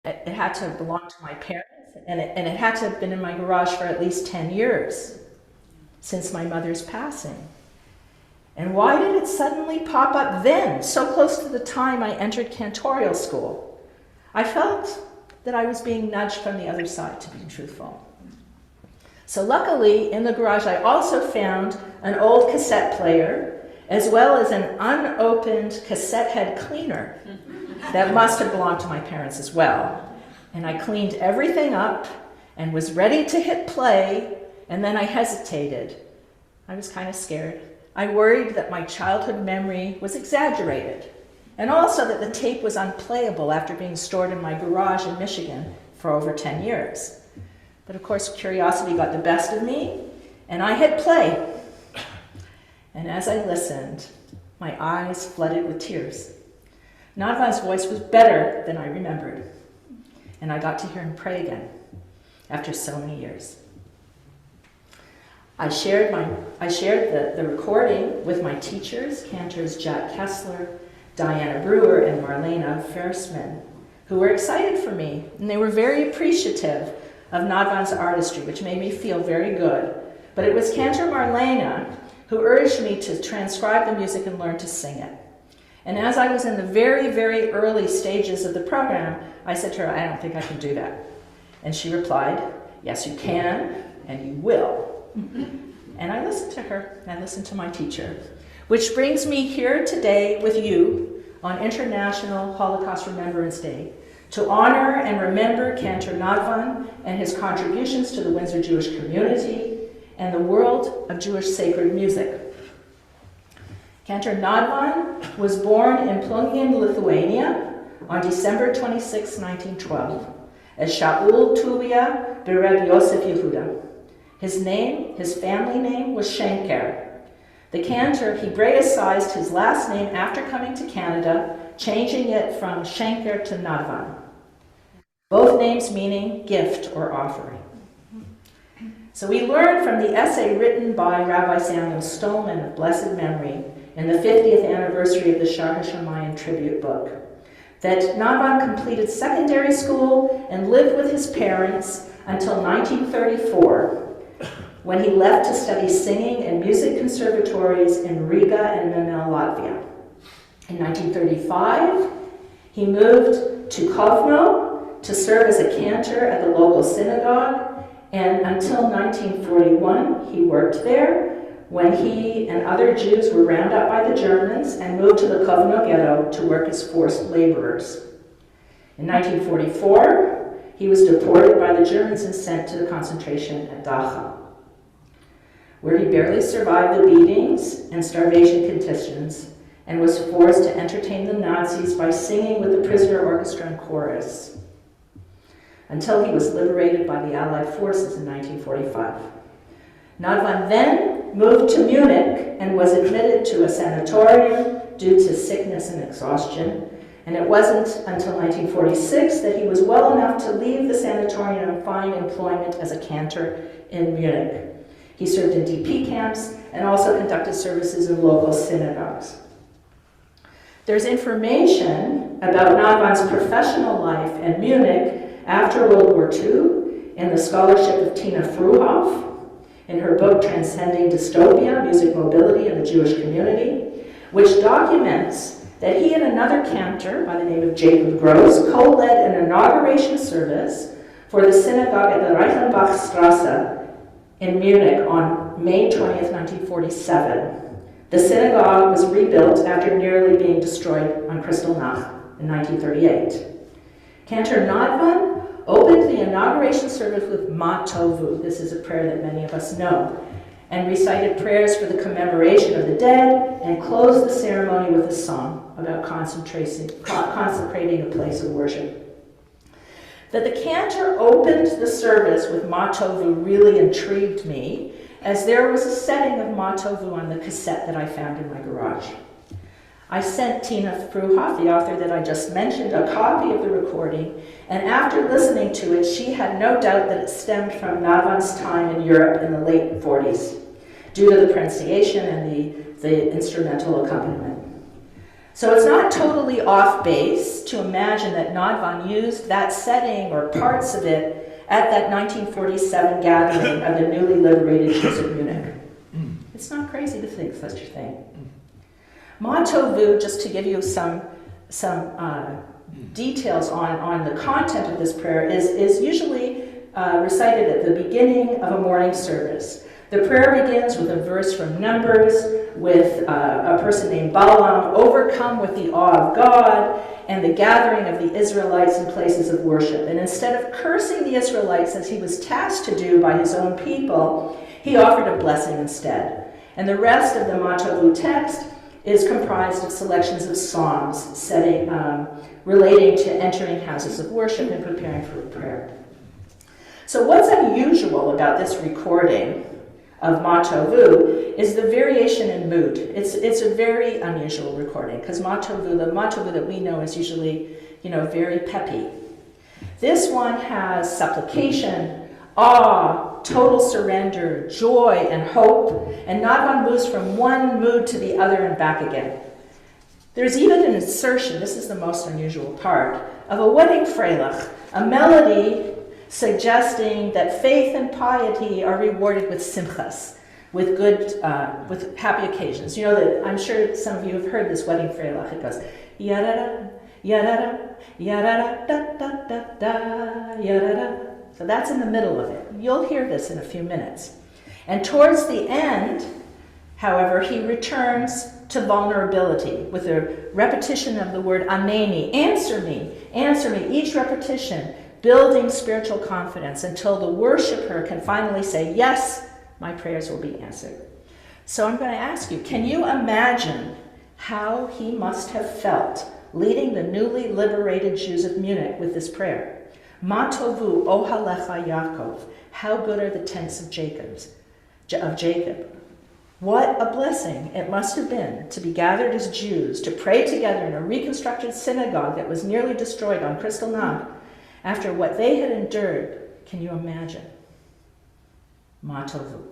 it had to belong to my parents, and it had to have been in my garage for at least 10 years since my mother's passing. And why did it suddenly pop up then, so close to the time I entered cantorial school? I felt that I was being nudged from the other side, to be truthful. So luckily, in the garage, I also found an old cassette player, as well as an unopened cassette head cleaner that must have belonged to my parents as well. And I cleaned everything up and was ready to hit play, and then I hesitated. I was kind of scared. I worried that my childhood memory was exaggerated, and also that the tape was unplayable after being stored in my garage in Michigan for over 10 years. But of course, curiosity got the best of me, and I hit play. And as I listened, my eyes flooded with tears. Nadvan's voice was better than I remembered, and I got to hear him pray again after so many years. I shared the recording with my teachers, cantors Jack Kessler, Diana Brewer, and Marlena Versman, who were excited for me, and they were very appreciative of Nadvan's artistry, which made me feel very good. But it was Cantor Marlena who urged me to transcribe the music and learn to sing it. And as I was in the very, very early stages of the program, I said to her, I don't think I can do that. And she replied, yes, you can, and you will. And I listened to her, and I listened to my teacher, which brings me here today with you on International Holocaust Remembrance Day to honor and remember Cantor Nadvan and his contributions to the Windsor Jewish community and the world of Jewish sacred music. Cantor Nadvan was born in Plungin, Lithuania on December 26, 1912, as Shaul Tuvia Bereb Yosef Yehuda. His name, his family name, was Schenker. The cantor Hebraicized his last name after coming to Canada, changing it from Schenker to Nadvan, both names meaning gift or offering. So we learned from the essay written by Rabbi Samuel Stolman of blessed memory in the 50th anniversary of the Shaar Hashomayim tribute book that Nadvan completed secondary school and lived with his parents until 1934, when he left to study singing in music conservatories in Riga and Memel, Latvia. In 1935, he moved to Kovno to serve as a cantor at the local synagogue, and until 1941, he worked there when he and other Jews were rounded up by the Germans and moved to the Kovno ghetto to work as forced laborers. In 1944, he was deported by the Germans and sent to the concentration at Dachau, where he barely survived the beatings and starvation conditions and was forced to entertain the Nazis by singing with the prisoner orchestra and chorus, until he was liberated by the Allied forces in 1945. Nadvan then moved to Munich and was admitted to a sanatorium due to sickness and exhaustion, and it wasn't until 1946 that he was well enough to leave the sanatorium and find employment as a cantor in Munich. He served in DP camps and also conducted services in local synagogues. There's information about Nadvan's professional life in Munich after World War II in the scholarship of Tina Fruhoff, in her book Transcending Dystopia, Music Mobility in the Jewish Community, which documents that he and another cantor by the name of Jacob Gross co-led an inauguration service for the synagogue at the Reichenbachstrasse in Munich on May 20th, 1947. The synagogue was rebuilt after nearly being destroyed on Kristallnacht in 1938. Cantor Nadvan opened the inauguration service with Ma Tovu. This is a prayer that many of us know, and recited prayers for the commemoration of the dead, and closed the ceremony with a song about consecrating a place of worship. That the cantor opened the service with Ma Tovu really intrigued me, as there was a setting of Ma Tovu on the cassette that I found in my garage. I sent Tina Fruhoff, the author that I just mentioned, a copy of the recording, and after listening to it, she had no doubt that it stemmed from Nadvan's time in Europe in the late 40s, due to the pronunciation and the instrumental accompaniment. So it's not totally off base to imagine that Nadvan used that setting or parts of it at that 1947 gathering of the newly liberated Jews of Munich. It's not crazy to think such a thing. Ma Tovu, just to give you some details on the content of this prayer, is usually recited at the beginning of a morning service. The prayer begins with a verse from Numbers with a person named Balaam, overcome with the awe of God and the gathering of the Israelites in places of worship. And instead of cursing the Israelites as he was tasked to do by his own people, he offered a blessing instead. And the rest of the Matovu text is comprised of selections of psalms relating to entering houses of worship and preparing for prayer. So what's unusual about this recording of Matovu is the variation in mood. It's a very unusual recording because the Matovu that we know is usually, very peppy. This one has supplication, awe, total surrender, joy, and hope, and Nadvan moves from one mood to the other and back again. There's even an insertion, this is the most unusual part, of a wedding freilich, a melody suggesting that faith and piety are rewarded with simchas, with happy occasions. I'm sure some of you have heard this wedding freilich. It goes, yadada, yadada, yadada, da da da da, yadada. So that's in the middle of it. You'll hear this in a few minutes. And towards the end, however, he returns to vulnerability with a repetition of the word aneni, answer me, each repetition, building spiritual confidence until the worshiper can finally say, yes, my prayers will be answered. So I'm going to ask you, can you imagine how he must have felt leading the newly liberated Jews of Munich with this prayer? Ma tovu ohalecha Yaakov, how good are the tents of Jacob. What a blessing it must have been to be gathered as Jews, to pray together in a reconstructed synagogue that was nearly destroyed on Kristallnacht. After what they had endured, can you imagine? Ma tovu.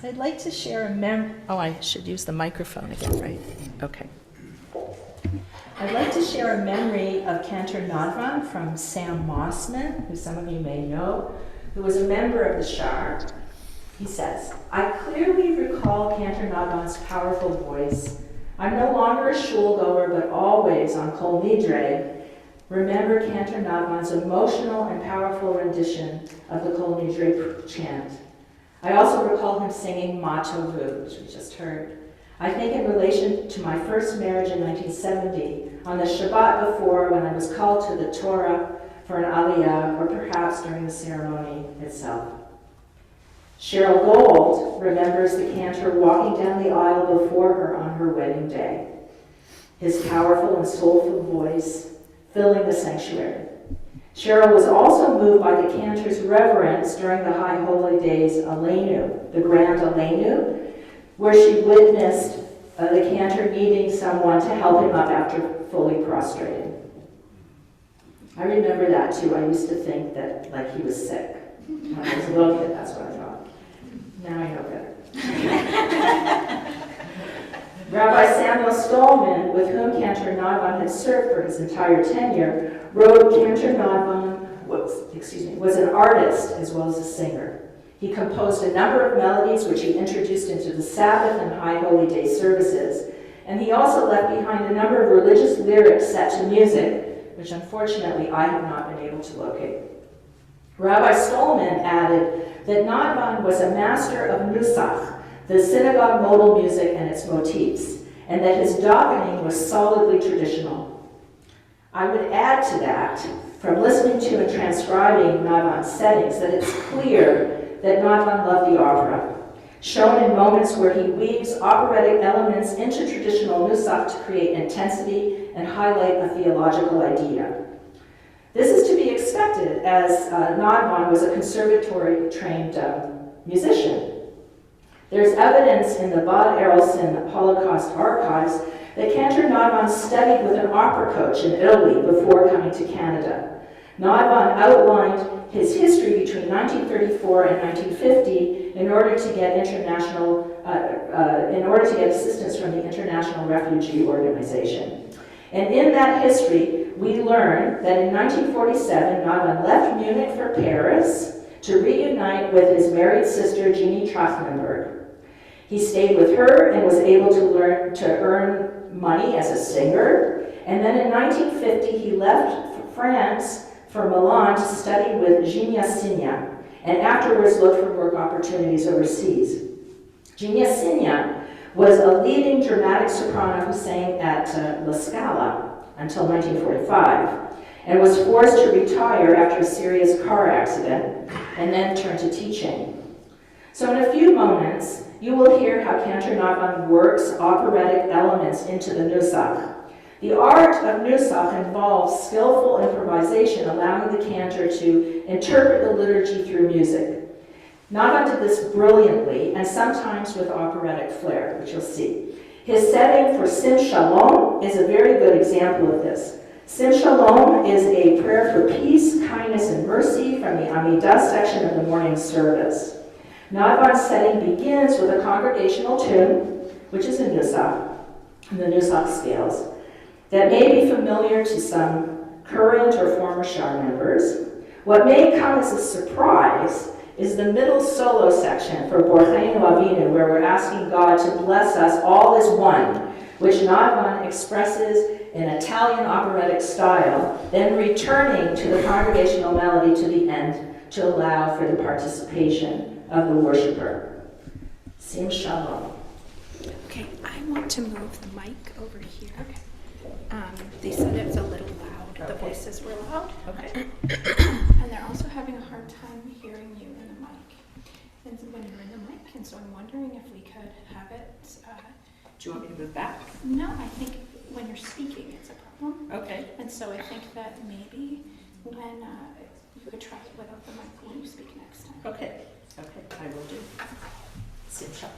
I'd like to share a oh, I should use the microphone again, right? Okay. I'd like to share a memory of Cantor Nadvan from Sam Mossman, who some of you may know, who was a member of the Shaar. He says, I clearly recall Cantor Nadvan's powerful voice. I'm no longer a shul goer, but always on Kol Nidre, remember Cantor Nadvan's emotional and powerful rendition of the Kol Nidre chant. I also recall him singing Ma Tovu, which we just heard. I think in relation to my first marriage in 1970, on the Shabbat before when I was called to the Torah for an aliyah, or perhaps during the ceremony itself. Cheryl Gold remembers the cantor walking down the aisle before her on her wedding day, his powerful and soulful voice filling the sanctuary. Cheryl was also moved by the cantor's reverence during the High Holy Days Aleinu, the Grand Aleinu, where she witnessed the cantor needing someone to help him up after fully prostrated. I remember that too. I used to think that like he was sick. When I was a little kid, that's what I thought. Now I know better. Rabbi Samuel Stolman, with whom Cantor Nadvan had served for his entire tenure, wrote Cantor Nadvan was an artist as well as a singer. He composed a number of melodies which he introduced into the Sabbath and High Holy Day services, and he also left behind a number of religious lyrics set to music, which unfortunately I have not been able to locate. Rabbi Stolman added that Nadvan was a master of nusach, the synagogue modal music and its motifs, and that his davening was solidly traditional. I would add to that, from listening to and transcribing Nadvan's settings, that it's clear that Nadvan loved the opera, shown in moments where he weaves operatic elements into traditional nusach to create intensity and highlight a theological idea. This is to be expected, as Nadvan was a conservatory-trained musician. There's evidence in the Bad Arolsen Holocaust archives that Cantor Nadvan studied with an opera coach in Italy before coming to Canada. Nadvan outlined his history between 1934 and 1950 in order to get assistance from the International Refugee Organization. And in that history, we learn that in 1947, Nadvan left Munich for Paris to reunite with his married sister, Jeannie Trachtenberg. He stayed with her and was able to earn money as a singer. And then in 1950, he left France for Milan to study with Genia Signa, and afterwards looked for work opportunities overseas. Genia Signa was a leading dramatic soprano who sang at La Scala until 1945, and was forced to retire after a serious car accident, and then turn to teaching. So in a few moments, you will hear how Cantor Nadvan works operatic elements into the nusach. The art of nusach involves skillful improvisation, allowing the cantor to interpret the liturgy through music. Nadvan did this brilliantly, and sometimes with operatic flair, which you'll see. His setting for Sim Shalom is a very good example of this. Sim Shalom is a prayer for peace, kindness, and mercy from the Amidah section of the morning service. Nadvan's setting begins with a congregational tune, which is a nusach, the nusach scales, that may be familiar to some current or former Shaar members. What may come as a surprise is the middle solo section for Borcheinu Avinu, where we're asking God to bless us all as one, which Nadvan expresses in Italian operatic style, then returning to the congregational melody to the end to allow for the participation of the worshiper. Sim Shalom. Okay, I want to move the mic over here. Okay. They said it was a little loud. The voices were loud. Okay. And they're also having a hard time hearing you in the mic. And when you're in the mic, and so I'm wondering if we could have it. Do you want me to move back? No, I think when you're speaking, it's a problem. Okay. And so I think that maybe when you could try it without the mic when you speak next time. Okay. Okay, I will do. Sim Shalom.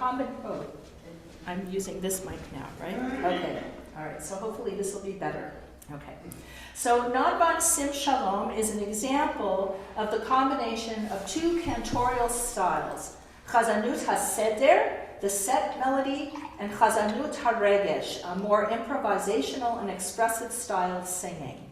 oh, I'm using this mic now, right? Okay, all right, so hopefully this will be better. Okay, so Nadvan Sim Shalom is an example of the combination of two cantorial styles, Chazanut HaSeder, the set melody, and Chazanut HaRegesh, a more improvisational and expressive style of singing.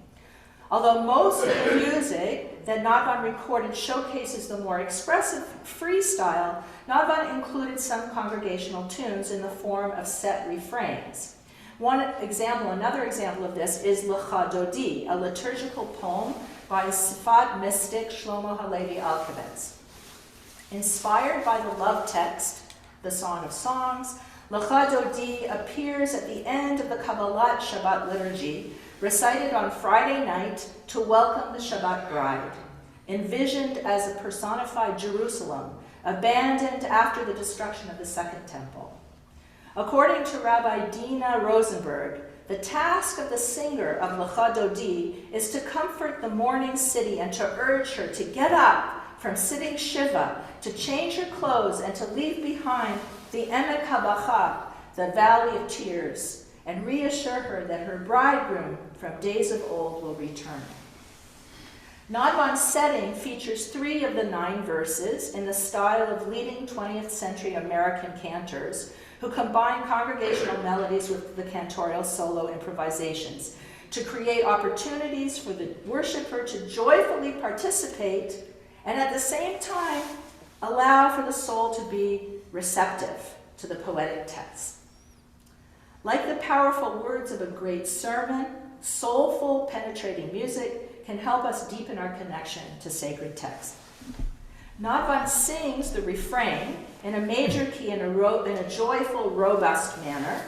Although most of the music that Nadvan recorded showcases the more expressive freestyle, Nadvan included some congregational tunes in the form of set refrains. Another example of this is Lecha Dodi, a liturgical poem by Sfat mystic Shlomo Halevi Alkabetz. Inspired by the love text, the Song of Songs, Lecha Dodi appears at the end of the Kabbalat Shabbat liturgy, recited on Friday night to welcome the Shabbat bride, envisioned as a personified Jerusalem, abandoned after the destruction of the Second Temple. According to Rabbi Dina Rosenberg, the task of the singer of Lecha Dodi is to comfort the mourning city and to urge her to get up from sitting Shiva, to change her clothes and to leave behind the Emek HaBacha, the valley of tears, and reassure her that her bridegroom from days of old will return. Nadvan's setting features 3 of the 9 verses in the style of leading 20th century American cantors who combine congregational melodies with the cantorial solo improvisations to create opportunities for the worshiper to joyfully participate and at the same time allow for the soul to be receptive to the poetic text. Like the powerful words of a great sermon, soulful, penetrating music can help us deepen our connection to sacred text. Nadvan sings the refrain in a major key in a joyful, robust manner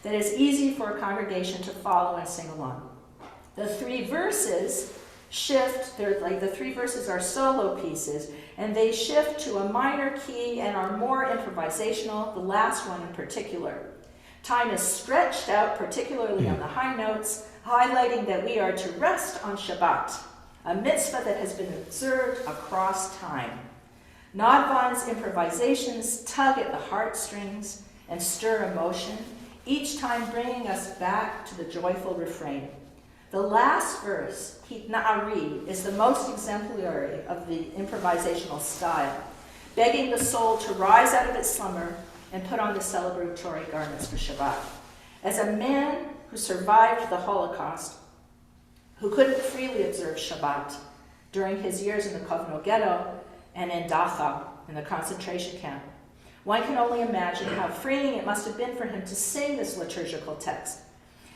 that is easy for a congregation to follow and sing along. The 3 verses shift, the 3 verses are solo pieces, and they shift to a minor key and are more improvisational, the last one in particular. Time is stretched out, particularly on the high notes, highlighting that we are to rest on Shabbat, a mitzvah that has been observed across time. Nadvan's improvisations tug at the heartstrings and stir emotion, each time bringing us back to the joyful refrain. The last verse, Hitna'ari, is the most exemplary of the improvisational style, begging the soul to rise out of its slumber and put on the celebratory garments for Shabbat. As a man who survived the Holocaust, who couldn't freely observe Shabbat during his years in the Kovno ghetto and in Dachau, in the concentration camp, one can only imagine how freeing it must have been for him to sing this liturgical text.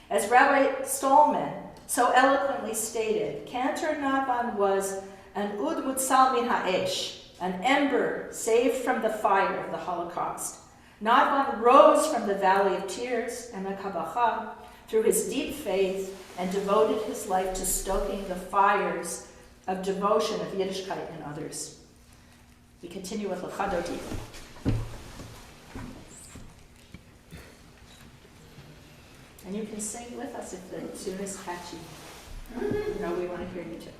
As Rabbi Stolman so eloquently stated, Cantor Nadvan was an ud mutzal min ha'esh, an ember saved from the fire of the Holocaust. Nadvan rose from the valley of tears, Emek HaBacha, through his deep faith and devoted his life to stoking the fires of devotion of Yiddishkeit in others. We continue with Lecha Dodi. And you can sing with us if the tune is catchy. You know, we want to hear you too.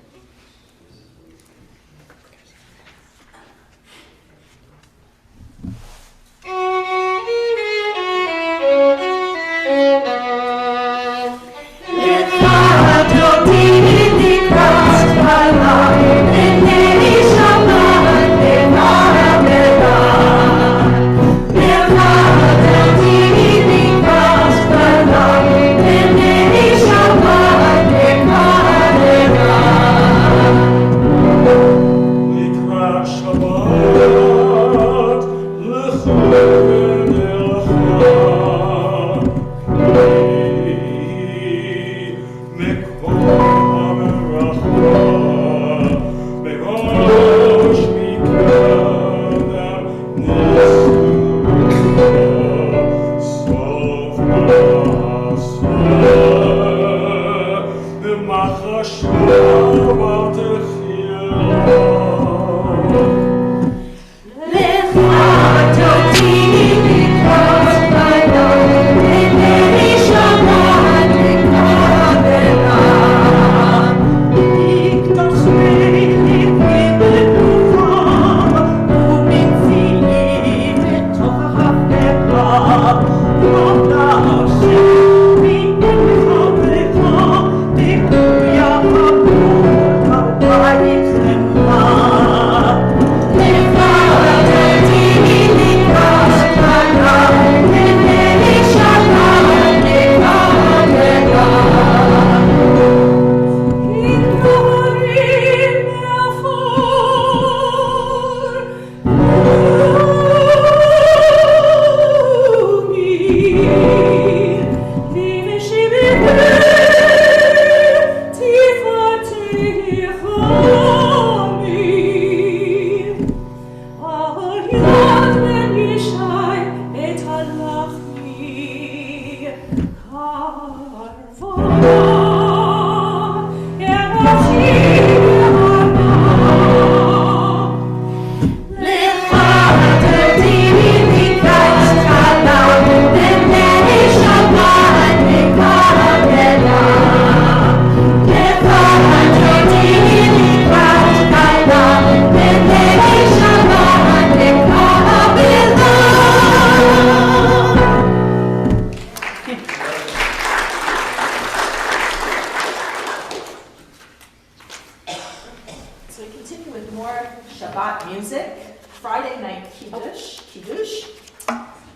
Shabbat music, Friday night kiddush,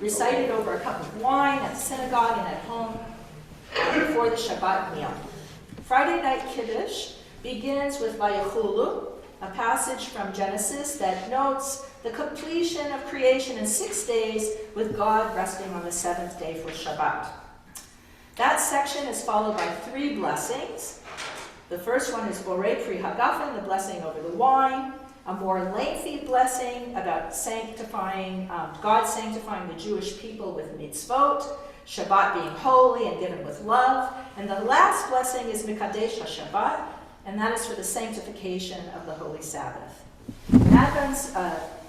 recited over a cup of wine at the synagogue and at home before the Shabbat meal. Friday night kiddush begins with Vayechulu, a passage from Genesis that notes the completion of creation in 6 days with God resting on the seventh day for Shabbat. That section is followed by 3 blessings. The first one is Borei Pri Hagafen, the blessing over the wine, a more lengthy blessing about God sanctifying the Jewish people with mitzvot, Shabbat being holy and given with love, and the last blessing is Mikadesh HaShabbat, and that is for the sanctification of the Holy Sabbath. Nadvan's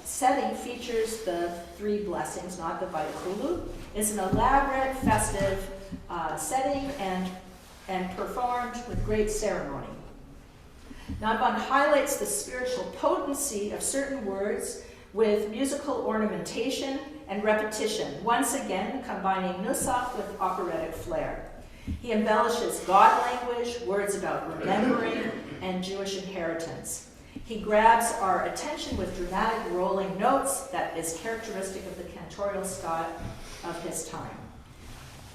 setting features the 3 blessings, not the Vayechulu. It's an elaborate, festive setting and performed with great ceremony. Nadvan highlights the spiritual potency of certain words with musical ornamentation and repetition, once again combining nusach with operatic flair. He embellishes God language, words about remembering, and Jewish inheritance. He grabs our attention with dramatic rolling notes that is characteristic of the cantorial style of his time.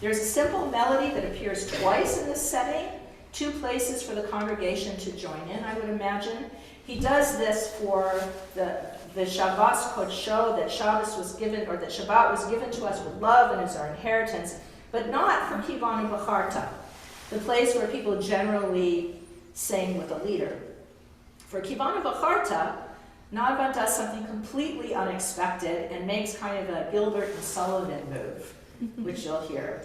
There's a simple melody that appears twice in this setting, 2 places for the congregation to join in, I would imagine. He does this for the Shabbos Kodsho, that Shabbos was given, or that Shabbat was given to us with love and is our inheritance, but not for Kivanu B'charta, the place where people generally sing with a leader. For Kivanu B'charta, Nadvan does something completely unexpected and makes kind of a Gilbert and Sullivan move, which you'll hear.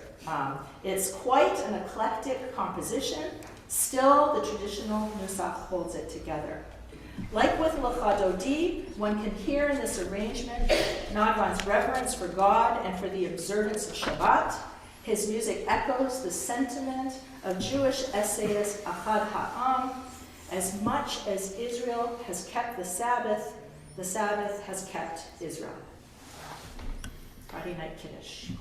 It's quite an eclectic composition. Still, the traditional nusach holds it together. Like with Lecha Dodi, one can hear in this arrangement Nadvan's reverence for God and for the observance of Shabbat. His music echoes the sentiment of Jewish essayist Achad Ha'am. As much as Israel has kept the Sabbath has kept Israel. Friday night kiddush.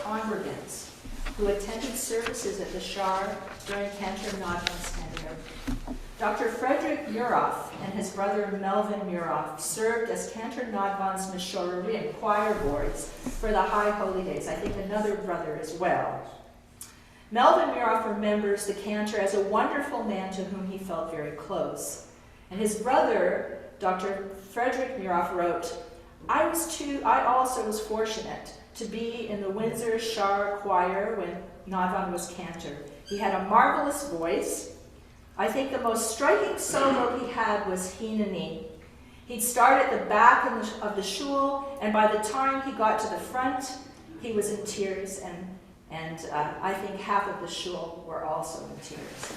congregants who attended services at the Shaar during Cantor Nadvan's tenure. Dr. Frederick Muroff and his brother Melvin Muroff served as Cantor Nadvan's Meshorerim, choir boards, for the High Holy Days. I think another brother as well. Melvin Muroff remembers the cantor as a wonderful man to whom he felt very close. And his brother, Dr. Frederick Muroff, wrote, I also was fortunate to be in the Windsor Shaar choir when Nadvan was cantor. He had a marvelous voice. I think the most striking solo he had was Hineni. He'd start at the back of the shul, and by the time he got to the front, he was in tears, and I think half of the shul were also in tears.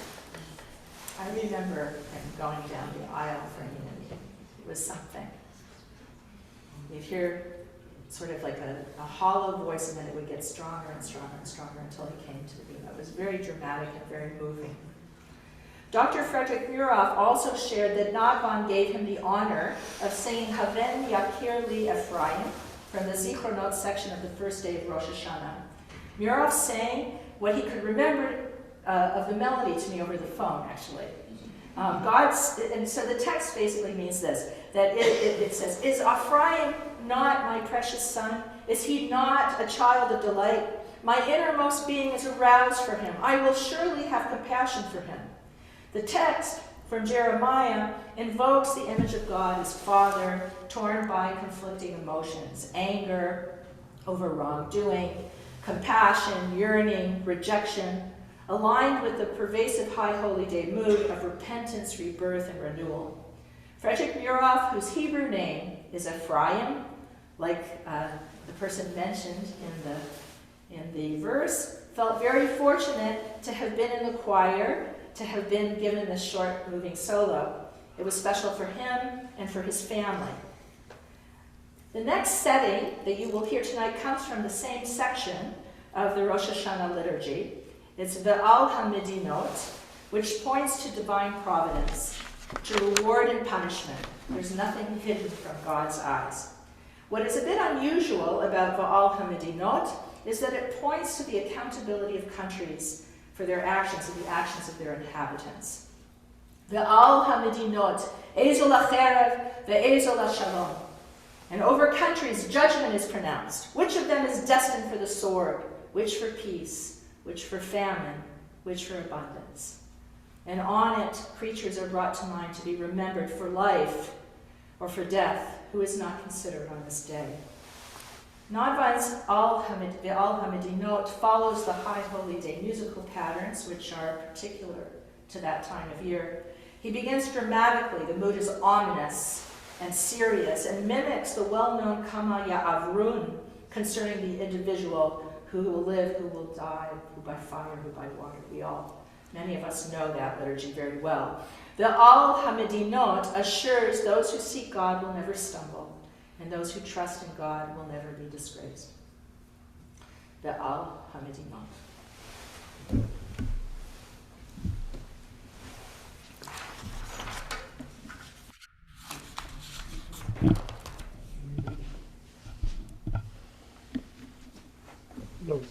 I remember him going down the aisle for Hineni. It was something. You'd hear sort of like a hollow voice, and then it would get stronger and stronger and stronger until he came to the beam. It was very dramatic and very moving. Dr. Frederick Muroff also shared that Nadvan gave him the honor of singing Haven Yakir Li Ephraim from the Zichronot section of the first day of Rosh Hashanah. Muroff sang what he could remember of the melody to me over the phone, actually. And so the text basically means this, that it says, is Ephraim not my precious son? Is he not a child of delight? My innermost being is aroused for him. I will surely have compassion for him. The text from Jeremiah invokes the image of God as Father, torn by conflicting emotions, anger over wrongdoing, compassion, yearning, rejection, aligned with the pervasive High Holy Day mood of repentance, rebirth, and renewal. Frederick Muroff, whose Hebrew name is Ephraim, like the person mentioned in the verse, felt very fortunate to have been in the choir, to have been given this short moving solo. It was special for him and for his family. The next setting that you will hear tonight comes from the same section of the Rosh Hashanah liturgy. It's Ve'al HaMedinot, which points to divine providence, to reward and punishment. There's nothing hidden from God's eyes. What is a bit unusual about Ve'al HaMedinot is that it points to the accountability of countries for their actions and the actions of their inhabitants. Ve'al HaMedinot, Ezo LaCherev, ve'ezo LaShalom. And over countries, judgment is pronounced. Which of them is destined for the sword? Which for peace? Which for famine? Which for abundance? And on it, creatures are brought to mind to be remembered for life or for death, who is not considered on this day. Nadvan's Ve'al HaMedinot follows the High Holy Day musical patterns, which are particular to that time of year. He begins dramatically. The mood is ominous and serious, and mimics the well-known Kama Ya'avrun concerning the individual who will live, who will die, who by fire, who by water. Many of us know that liturgy very well. Ve'al HaMedinot assures those who seek God will never stumble, and those who trust in God will never be disgraced. Ve'al HaMedinot.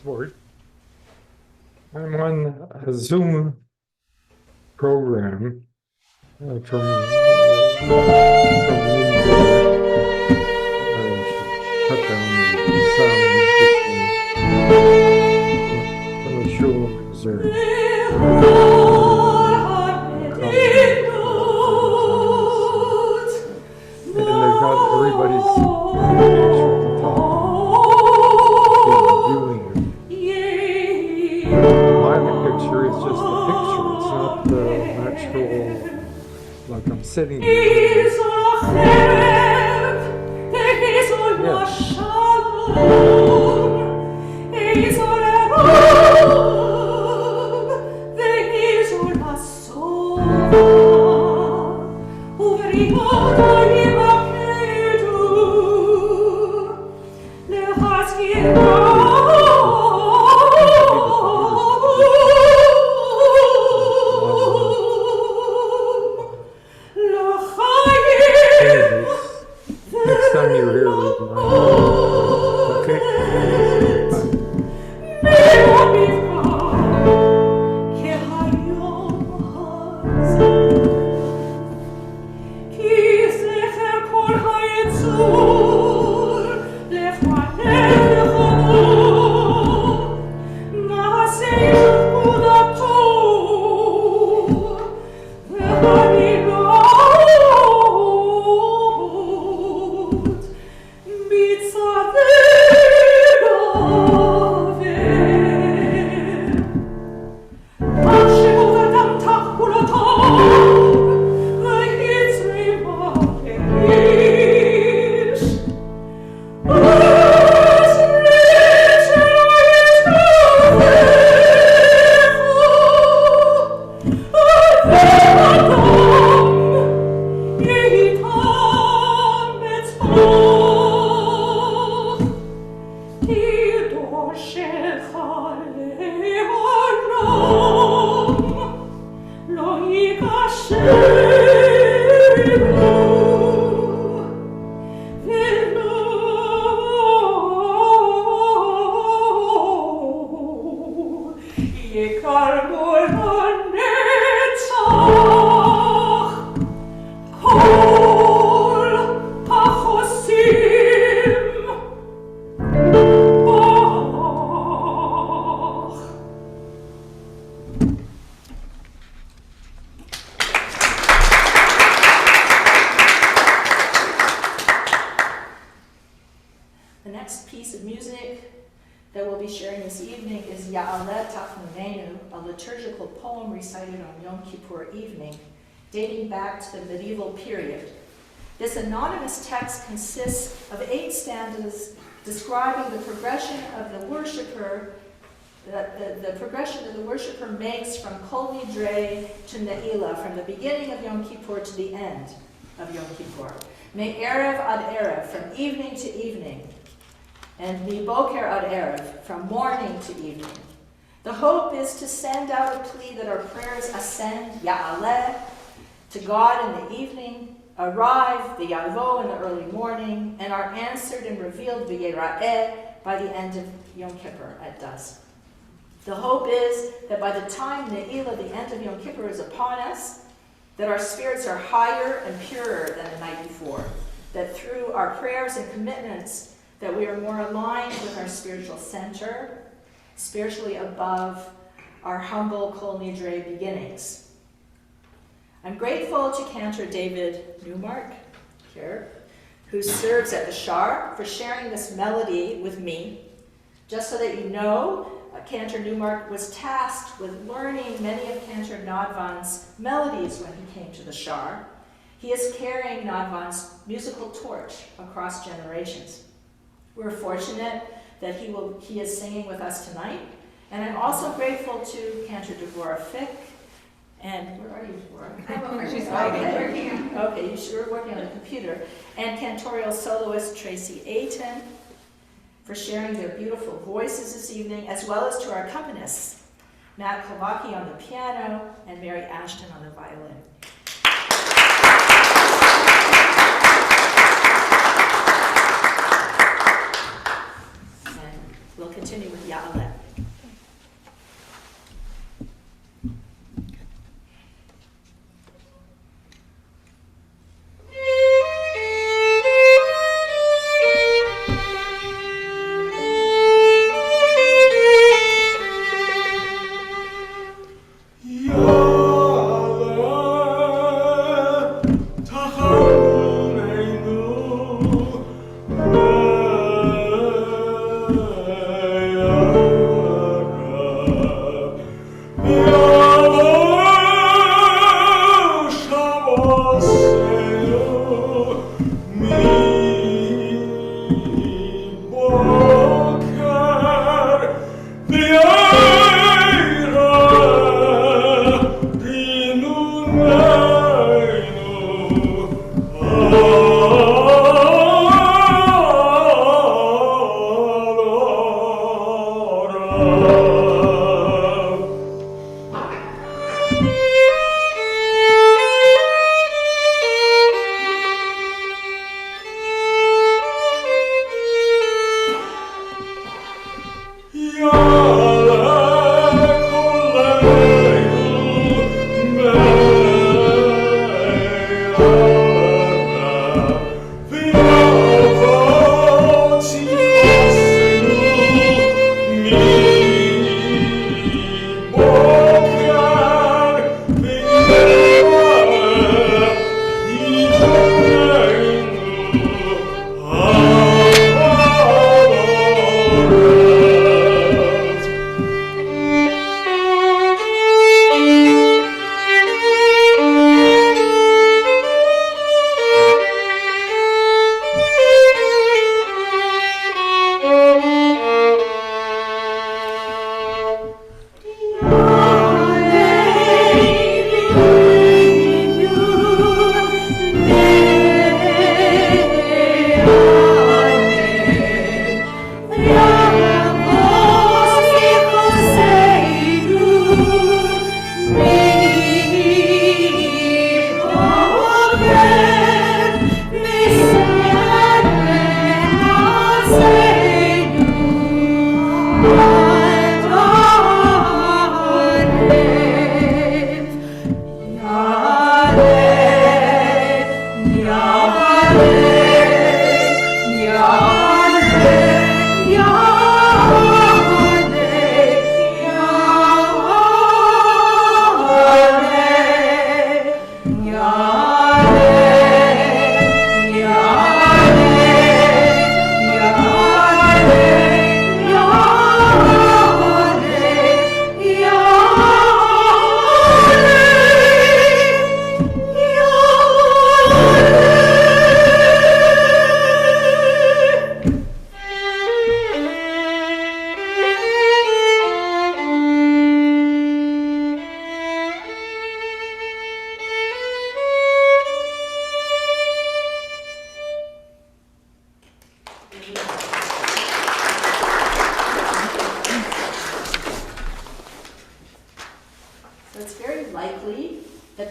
Lord. I'm on a Zoom program from shut down the sound from the shul in Missouri. And they've got everybody's information at the top. My picture is just a picture, it's not the actual, like I'm sitting here. Next time you're here, okay? that we'll be sharing this evening is Ya'aleh Tachnunenu, a liturgical poem recited on Yom Kippur evening, dating back to the medieval period. This anonymous text consists of 8 stanzas describing the progression of the worshiper, the progression that the worshiper makes from Kol Nidre to Ne'ilah, from the beginning of Yom Kippur to the end of Yom Kippur. Me'erev ad erev, from evening to evening, and miboker ad erev, from morning to evening. The hope is to send out a plea that our prayers ascend, Ya'aleh, to God in the evening, arrive, the Yavo, in the early morning, and are answered and revealed, V'yera'eh, by the end of Yom Kippur at dusk. The hope is that by the time Ne'ilah, the end of Yom Kippur, is upon us, that our spirits are higher and purer than the night before, that through our prayers and commitments, that we are more aligned with our spiritual center, spiritually above our humble Kol Nidre beginnings. I'm grateful to Cantor David Newmark here, who serves at the Shaar, for sharing this melody with me. Just so that you know, Cantor Newmark was tasked with learning many of Cantor Nadvan's melodies when he came to the Shaar. He is carrying Nadvan's musical torch across generations. We're fortunate that he is singing with us tonight, and I'm also grateful to Cantor Devorah Fick, and where are you, Devorah? She's working. Okay, you're working on the computer, and cantorial soloist Tracy Ayton, for sharing their beautiful voices this evening, as well as to our accompanists, Matt Kowaki on the piano and Mary Ashton on the violin. And we'll continue with Ya'aleh. Ya'aleh.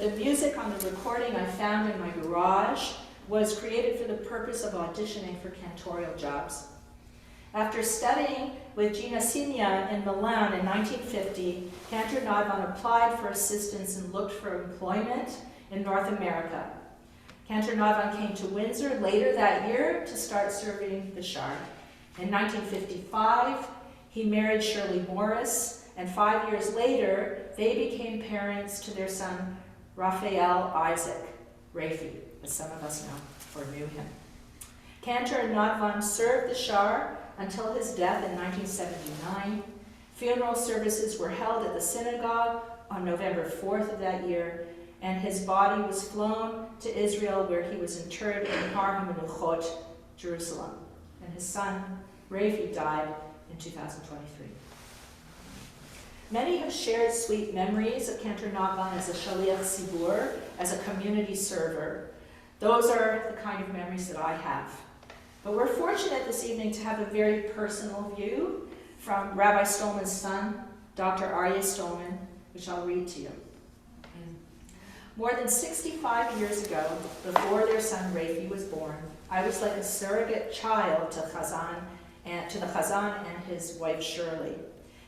that the music on the recording I found in my garage was created for the purpose of auditioning for cantorial jobs. After studying with Gina Signa in Milan in 1950, Cantor Nadvan applied for assistance and looked for employment in North America. Cantor Nadvan came to Windsor later that year to start serving the Shaar. In 1955, he married Shirley Morris, and 5 years later, they became parents to their son, Raphael Isaac, Rafi, as some of us know or knew him. Cantor Nadvan served the Shaar until his death in 1979. Funeral services were held at the synagogue on November 4th of that year, and his body was flown to Israel, where he was interred in Har HaMenuchot, Jerusalem. And his son, Rafi, died in 2023. Many have shared sweet memories of Cantor Nadvan as a shaliach tzibur, as a community server. Those are the kind of memories that I have. But we're fortunate this evening to have a very personal view from Rabbi Stolman's son, Dr. Aryeh Stolman, which I'll read to you. More than 65 years ago, before their son Rafi was born, I was like a surrogate child to the Hazzan and his wife Shirley.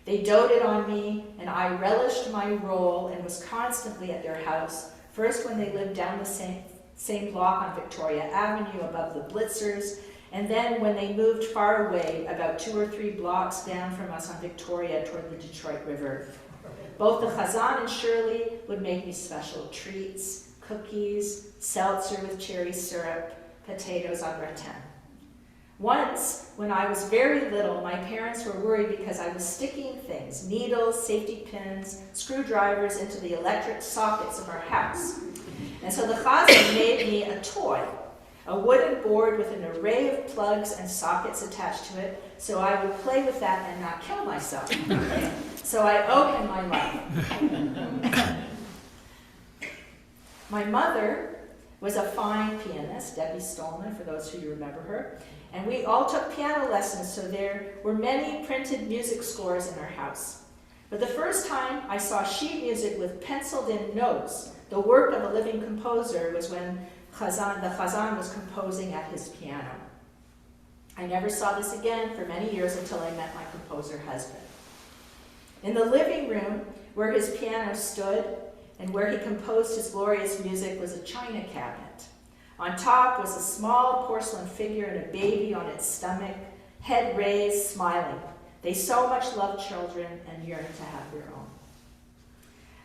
They doted on me, and I relished my role and was constantly at their house, first when they lived down the same block on Victoria Avenue above the Blitzers, and then when they moved far away, about 2 or 3 blocks down from us on Victoria toward the Detroit River. Both the Hazzan and Shirley would make me special treats, cookies, seltzer with cherry syrup, potatoes en gratin. Once, when I was very little, my parents were worried because I was sticking things, needles, safety pins, screwdrivers into the electric sockets of our house. And so the Hazzan made me a toy, a wooden board with an array of plugs and sockets attached to it, so I would play with that and not kill myself. So I owe him my life. My mother was a fine pianist, Debbie Stolman, for those who remember her, and we all took piano lessons, so there were many printed music scores in our house. But the first time I saw sheet music with penciled-in notes, the work of a living composer, was when the Hazzan was composing at his piano. I never saw this again for many years until I met my composer husband. In the living room where his piano stood and where he composed his glorious music was a china cabinet. On top was a small porcelain figure and a baby on its stomach, head raised, smiling. They so much loved children and yearned to have their own.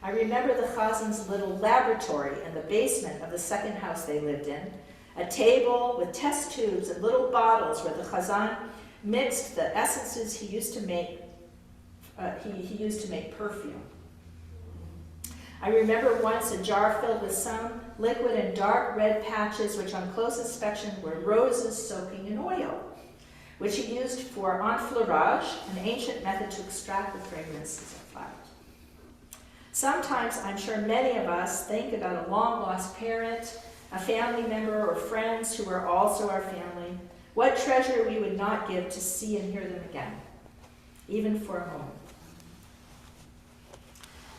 I remember the Hazzan's little laboratory in the basement of the second house they lived in, a table with test tubes and little bottles where the Hazzan mixed the essences he used to make perfume. I remember once a jar filled with some liquid and dark red patches, which on close inspection were roses soaking in oil, which he used for enfleurage, an ancient method to extract the fragrances of flowers. Sometimes, I'm sure many of us think about a long-lost parent, a family member, or friends who are also our family, what treasure we would not give to see and hear them again, even for a moment.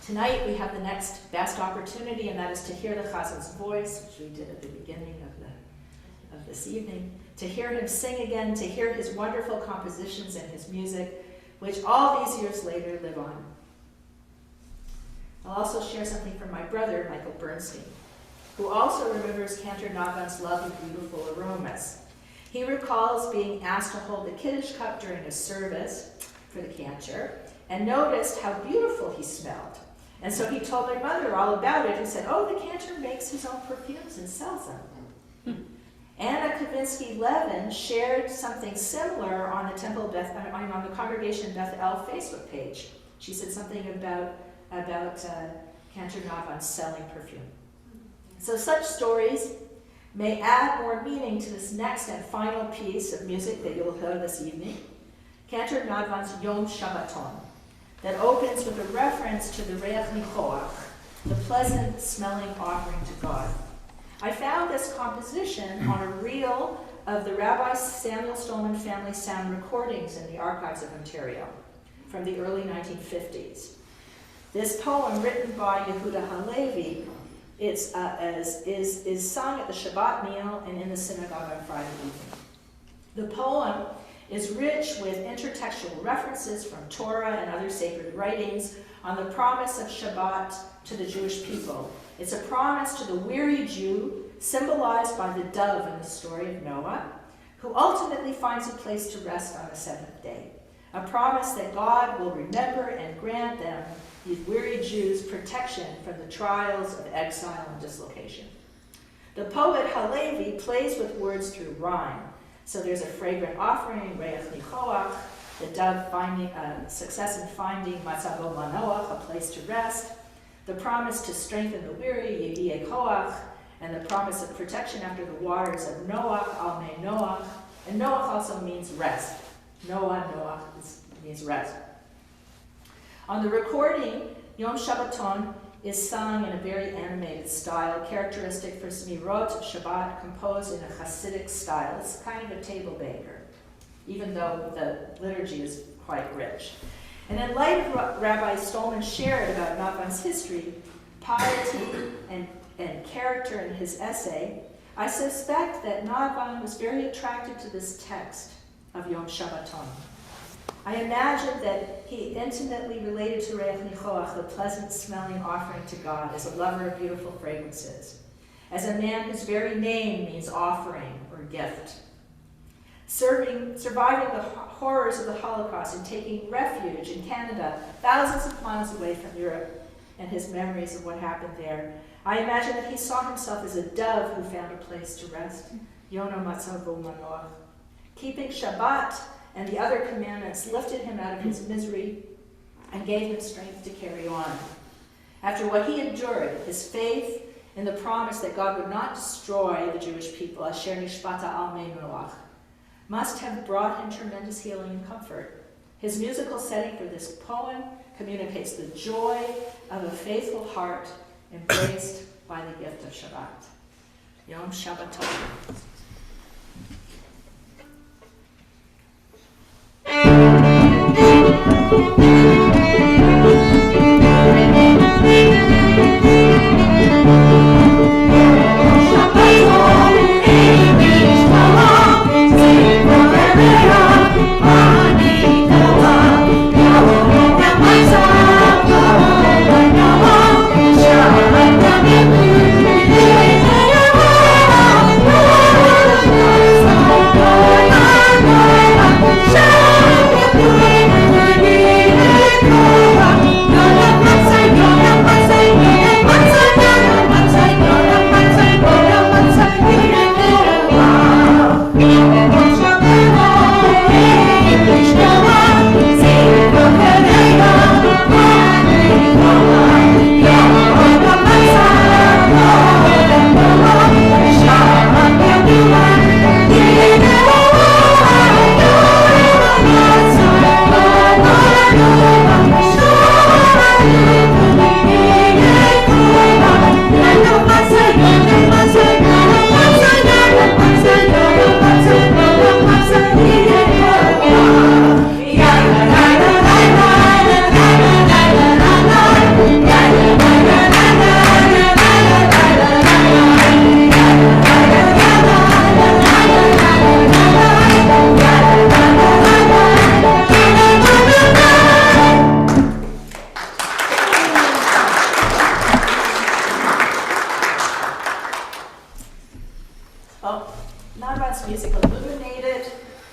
Tonight we have the next best opportunity, and that is to hear the Hazzan's voice, which we did at the beginning of this evening, to hear him sing again, to hear his wonderful compositions and his music, which all these years later live on. I'll also share something from my brother, Michael Bernstein, who also remembers Cantor Nadvan's love of beautiful aromas. He recalls being asked to hold the Kiddush cup during a service for the Cantor and noticed how beautiful he smelled. And so he told my mother all about it and said, "Oh, the Cantor makes his own perfumes and sells them." Anna Kavinsky-Levin shared something similar on the Congregation Beth El Facebook page. She said something about Cantor Nadvan selling perfume. So such stories may add more meaning to this next and final piece of music that you'll hear this evening, Cantor Nadvan's Yom Shabbaton, that opens with a reference to the Reach Nichoach, the pleasant smelling offering to God. I found this composition on a reel of the Rabbi Samuel Stolman family sound recordings in the archives of Ontario from the early 1950s. This poem, written by Yehuda Halevi, It's is sung at the Shabbat meal and in the synagogue on Friday evening. The poem is rich with intertextual references from Torah and other sacred writings on the promise of Shabbat to the Jewish people. It's a promise to the weary Jew, symbolized by the dove in the story of Noah, who ultimately finds a place to rest on the seventh day. A promise that God will remember and grant them, these weary Jews, protection from the trials of exile and dislocation. The poet Halevi plays with words through rhyme. So there's a fragrant offering, Reach Nichoach, the dove finding success in finding Matzavo Manoach, a place to rest, the promise to strengthen the weary, Yehiyeh Koach, and the promise of protection after the waters of Noach, Almei Noach, and Noach also means rest. Noach means rest. On the recording, Yom Shabbaton is sung in a very animated style, characteristic for Smirot of Shabbat, composed in a Hasidic style. It's kind of a table baker, even though the liturgy is quite rich. And in light of what Rabbi Stolman shared about Nadvan's history, piety, and character in his essay, I suspect that Nadvan was very attracted to this text of Yom Shabbaton. I imagine that he intimately related to Reach Nichoach, the pleasant-smelling offering to God, as a lover of beautiful fragrances, as a man whose very name means offering or gift. Surviving the horrors of the Holocaust and taking refuge in Canada, thousands of miles away from Europe, and his memories of what happened there, I imagine that he saw himself as a dove who found a place to rest. Yono Matzavo Manoach. Keeping Shabbat and the other commandments lifted him out of his misery and gave him strength to carry on. After what he endured, his faith in the promise that God would not destroy the Jewish people, Asher Nishpata Almei Noach, must have brought him tremendous healing and comfort. His musical setting for this poem communicates the joy of a faithful heart embraced by the gift of Shabbat. Yom Shabbaton. Nadvan's music illuminated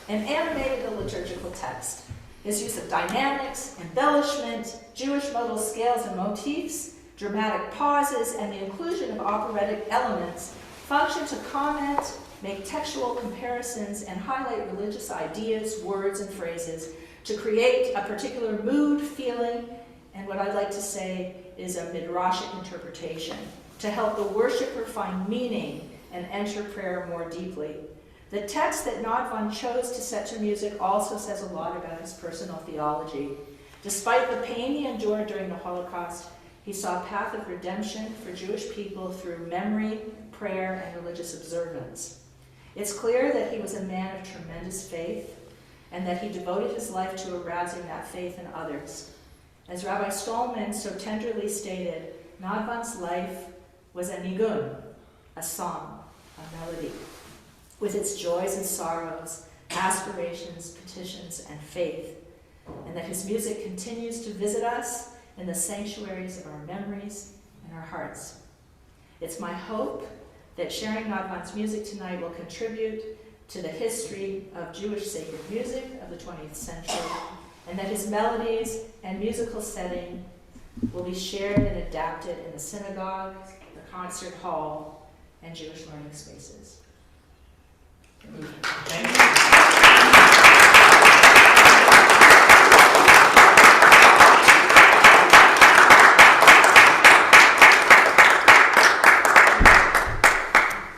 and animated the liturgical text. His use of dynamics, embellishment, Jewish modal scales and motifs, dramatic pauses, and the inclusion of operatic elements function to comment, make textual comparisons, and highlight religious ideas, words, and phrases to create a particular mood, feeling, and what I'd like to say is a midrashic interpretation to help the worshiper find meaning and enter prayer more deeply. The text that Nadvan chose to set to music also says a lot about his personal theology. Despite the pain he endured during the Holocaust, he saw a path of redemption for Jewish people through memory, prayer, and religious observance. It's clear that he was a man of tremendous faith and that he devoted his life to arousing that faith in others. As Rabbi Stolman so tenderly stated, Nadvan's life was a nigun, a song, a melody, with its joys and sorrows, aspirations, petitions, and faith, and that his music continues to visit us in the sanctuaries of our memories and our hearts. It's my hope that sharing Nadvan's music tonight will contribute to the history of Jewish sacred music of the 20th century, and that his melodies and musical setting will be shared and adapted in the synagogue, the concert hall, and Jewish learning spaces. Thank you.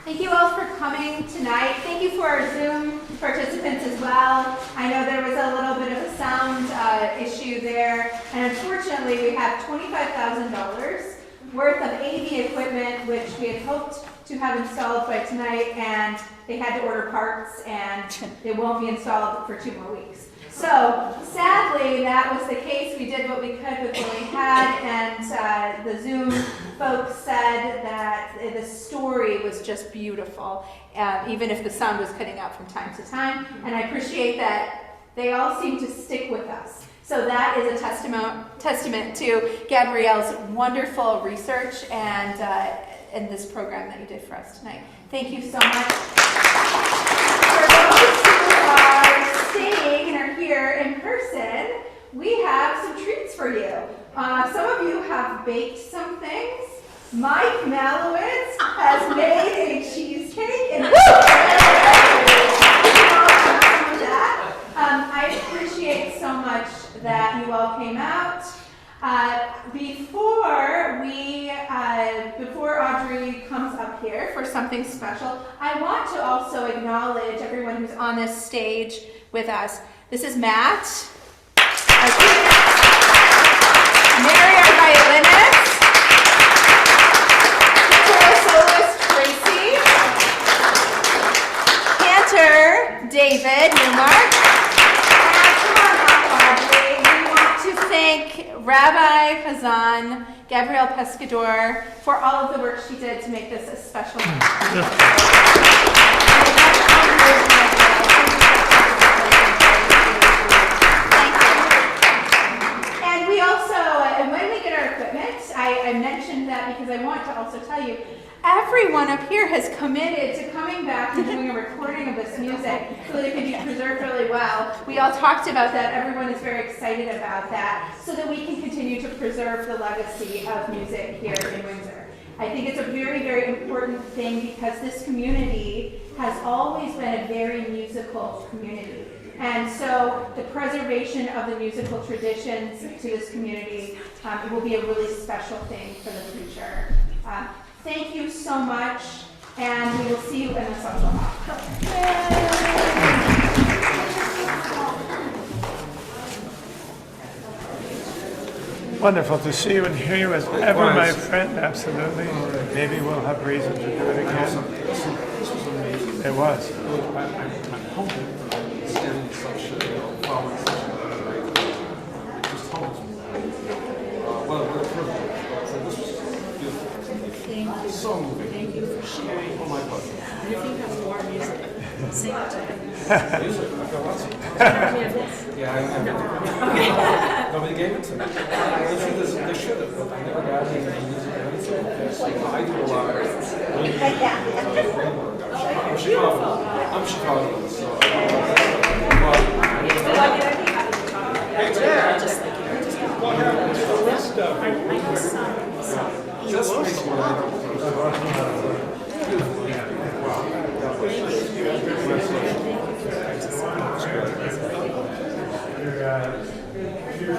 Thank you all for coming tonight. Thank you for our Zoom participants as well. I know there was a little bit of a sound issue there, and unfortunately we have $25,000 worth of AV equipment which we had hoped to have installed by tonight, and they had to order parts and it won't be installed for 2 more weeks. So sadly that was the case. We did what we could with what we had, and the Zoom folks said that the story was just beautiful, even if the sound was cutting out from time to time, and I appreciate that they all seem to stick with us. So that is a testament to Gabrielle's wonderful research and this program that you did for us tonight. Thank you so much. For those who are staying and are here in person, we have some treats for you. Some of you have baked some things. Mike Malowitz has made a cheesecake and I appreciate so much that you all came out. Before Audrey comes up here for something special, I want to also acknowledge everyone who's on this stage with us. This is Matt, our pianist, Mary, our violinist, guitar soloist Tracy, Cantor David Newmark, and come on up, Audrey. We want to thank Rabbi Hazzan Gabrielle Pescador for all of the work she did to make this a special night. Thank you. And we also, and when we get our equipment, I mentioned that because I want to also tell you, everyone up here has committed to coming back and doing a recording of this music so that it can be preserved really well. We all talked about that. Everyone is very excited about that so that we can continue to preserve the legacy of music here in Windsor. I think it's a very, very important thing because this community has always been a very musical community. And so the preservation of the musical traditions to this community will be a really special thing for the future. Thank you so much, and we will see you in the social hall. Wonderful to see you and hear you as ever, my friend. Absolutely. Maybe we'll have reason to do it again. This was amazing. It was. I'm hoping in such following such it just humbles me. What a privilege. So this was beautiful. Thank you. So moving. Thank you for sharing. Oh my God. And if you have more music, sing it to me. Music. I've got lots of Yeah, I have. Okay. Nobody gave it to me. They should have, but I never got any music or anything. So I do a lot of I'm Chicago, so just makes me You're